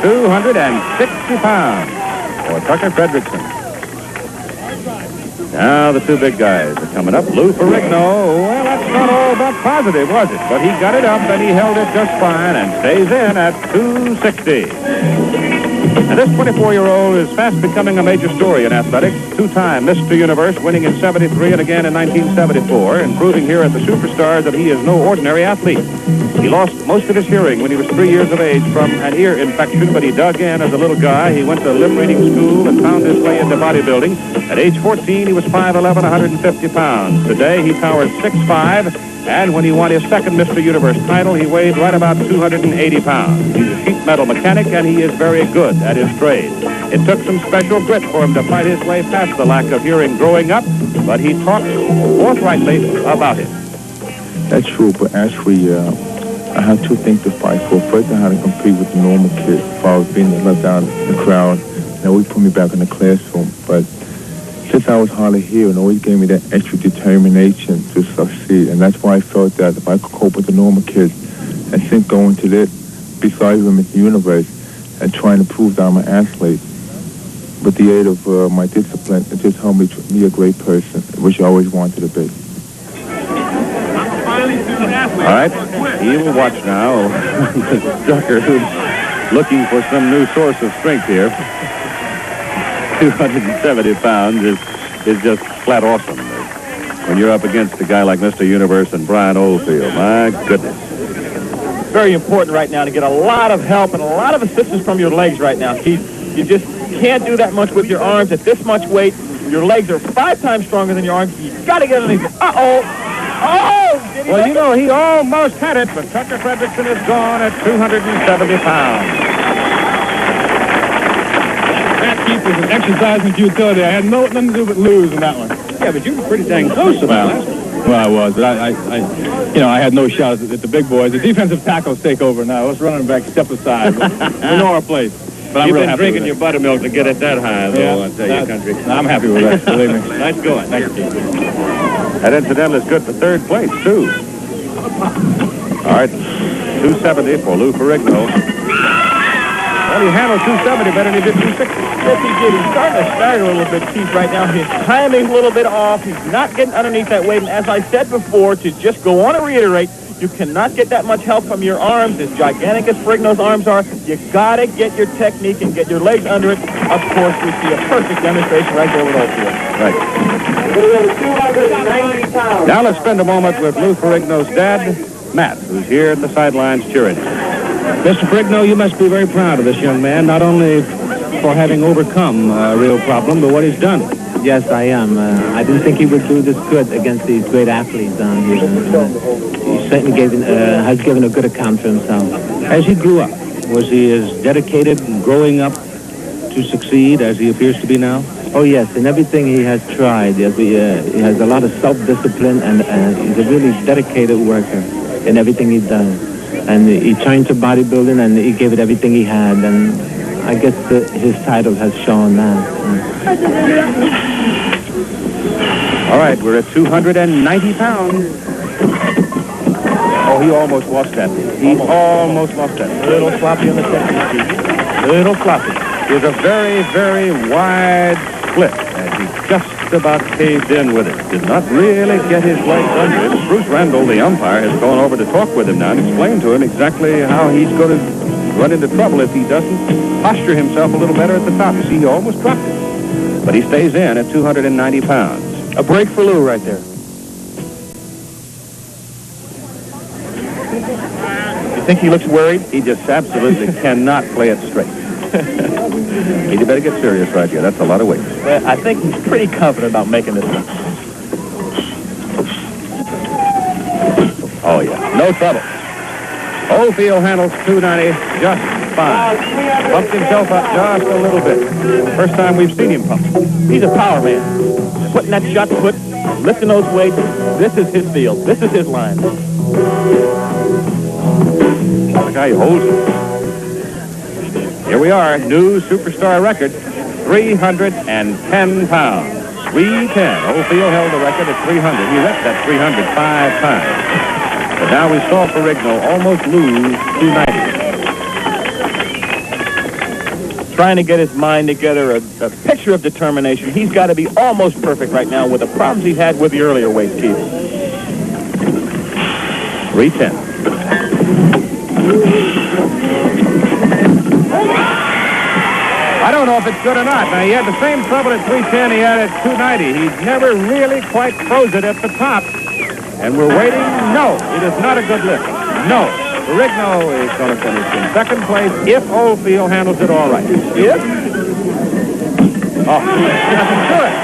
260 pounds for Tucker Fredrickson. Now the two big guys are coming up. Lou Ferrigno, well, that's not all that positive, was it? But he got it up and he held it just fine and stays in at 260. And this 24-year-old is fast becoming a major story in athletics. Two-time Mr. Universe, winning in 73 and again in 1974, and proving here at the Superstars that he is no ordinary athlete. He lost most of his hearing when he was 3 years of age from an ear infection, but he dug in as a little guy. He went to lip reading school and found his way into bodybuilding. At age 14, he was 5'11", 150 pounds. Today, he powers 6'5", and when he won his second Mr. Universe title, he weighed right about 280 pounds. He's a sheet metal mechanic, and he is very good at his trade. It took some special grit for him to fight his way past the lack of hearing growing up, but he talks forthrightly about it. That's true, but actually, I have two things to fight for. First, I had to compete with the normal kids as far as being left out in the crowd. They always put me back in the classroom, but since I was hard of hearing, it always gave me that extra determination to succeed, and that's why I felt that if I could cope with the normal kids and think going to this, besides them in the universe, and trying to prove that I'm an athlete, with the aid of my discipline, it just helped me to be a great person, which I always wanted to be. All right, he will watch now. Tucker, who's looking for some new source of strength here. 270 pounds is just flat awesome when you're up against a guy like Mr. Universe and Brian Oldfield. My goodness. It's very important right now to get a lot of help and a lot of assistance from your legs right now, Keith. You just can't do that much with your arms at this much weight. Your legs are 5 times stronger than your arms. You've got to get underneath it. Uh-oh. Oh! Well, you know, he almost had it, but Tucker Fredrickson is gone at 270 pounds. Keith was an exercise in futility. I had nothing to do with lose in that one. Yeah, but you were pretty dang close about it. Well, I was, but I had no shot at the big boys. The defensive tackles take over now. Us running back step aside. We know our place. But I'm You've really been drinking your buttermilk to get it that high, though, I tell you, country. I'm happy with that, believe me. Nice going. Thank you, Keith. That incidental is good for third place, too. All right, 270 for Lou Ferrigno. Well, he handled 270 better than he did 260. Yes, he did. He's starting to stagger a little bit, Keith, right now. His timing's a little bit off. He's not getting underneath that weight. And as I said before, to just go on and reiterate, you cannot get that much help from your arms, as gigantic as Ferrigno's arms are. You got to get your technique and get your legs under it. Of course, we see a perfect demonstration right there with Oldfield. Right. Now let's spend a moment with Lou Ferrigno's dad, Matt, who's here at the sidelines cheering. Mr. Ferrigno, you must be very proud of this young man, not only for having overcome a real problem, but what he's done. Yes, I am. I didn't think he would do this good against these great athletes down here. He certainly has given a good account for himself. As he grew up, was he as dedicated and growing up to succeed as he appears to be now? Oh, yes. In everything he has tried, he has a lot of self-discipline, and he's a really dedicated worker in everything he does. And he turned to bodybuilding, and he gave it everything he had, and I guess his title has shown that. All right, we're at 290 pounds. Oh, he almost lost that. He almost lost that. A little sloppy on the technique. A little sloppy. There's a very, very wide split, and he just about caved in with it. Did not really get his legs under it. Bruce Randall, the umpire, has gone over to talk with him now and explain to him exactly how he's going to run into trouble if he doesn't posture himself a little better at the top. You see, he almost dropped it. But he stays in at 290 pounds. A break for Lou right there. You think he looks worried? He just absolutely cannot play it straight. You better get serious right here. That's a lot of weight. Well, I think he's pretty confident about making this one. Oh, yeah. No trouble. Oldfield handles 290 just fine. Pumped himself up just a little bit. First time we've seen him pump. He's a power man. Putting that shot put, lifting those weights. This is his field. This is his line. The guy who holds it. Here we are, new superstar record, 310 pounds. 310. Oldfield held the record at 300. He left that 300 5 times. But now we saw Ferrigno almost lose 290. trying to get his mind together, a picture of determination. He's got to be almost perfect right now with the problems he's had with the earlier weights, Keith. 310. I don't know if it's good or not. Now, he had the same trouble at 310 he had at 290. He's never really quite froze it at the top. And we're waiting. No, it is not a good lift. No. Ferrigno is going to finish in second place if Oldfield handles it all right. If? Oh, he doesn't do it.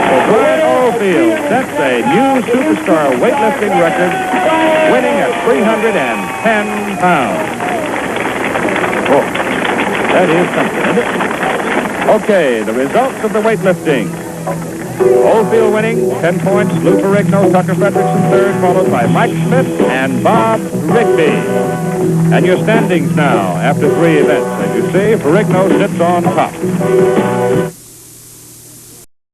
So Brian Oldfield sets a new superstar weightlifting record, winning at 310 pounds. Oh, that is something, isn't it? Okay, the results of the weightlifting. Oldfield winning, 10 points. Lou Ferrigno, Tucker Frederickson third, followed by Mike Smith and Bob Rigby. And your standings now after 3 events. As you see, Ferrigno sits on top.